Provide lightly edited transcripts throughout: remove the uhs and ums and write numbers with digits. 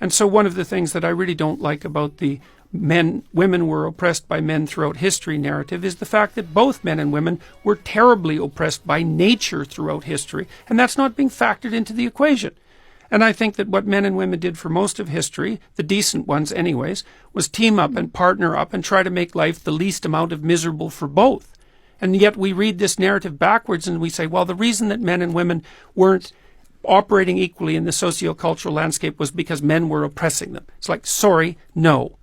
And so one of the things that I really don't like about the women were oppressed by men throughout history narrative is the fact that both men and women were terribly oppressed by nature throughout history. And that's not being factored into the equation. And I think that what men and women did for most of history, the decent ones anyways, was team up and partner up and try to make life the least amount of miserable for both. And yet we read this narrative backwards and we say, well, the reason that men and women weren't operating equally in the socio-cultural landscape was because men were oppressing them. It's like, sorry, no.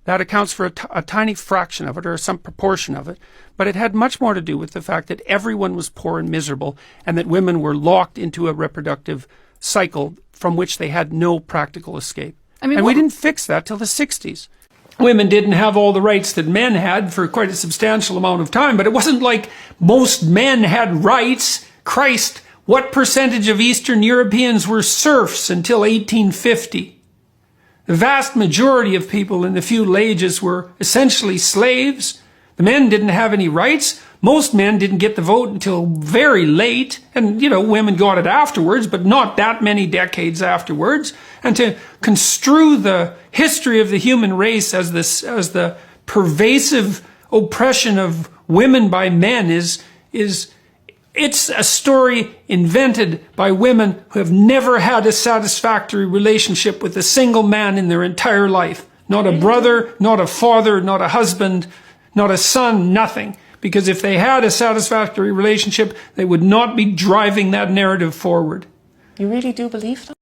That accounts for a tiny fraction of it, or some proportion of it, but it had much more to do with the fact that everyone was poor and miserable, and that women were locked into a reproductive cycle from which they had no practical escape. And we didn't fix that till the 60s. Women didn't have all the rights that men had for quite a substantial amount of time, but it wasn't like most men had rights. Christ, what percentage of Eastern Europeans were serfs until 1850? The vast majority of people in the feudal ages were essentially slaves. The men didn't have any rights. Most men didn't get the vote until very late. And, women got it afterwards, but not that many decades afterwards. And to construe the history of the human race as the pervasive oppression of women by men it's a story invented by women who have never had a satisfactory relationship with a single man in their entire life. Not a brother, not a father, not a husband, not a son, nothing. Because if they had a satisfactory relationship, they would not be driving that narrative forward. You really do believe that?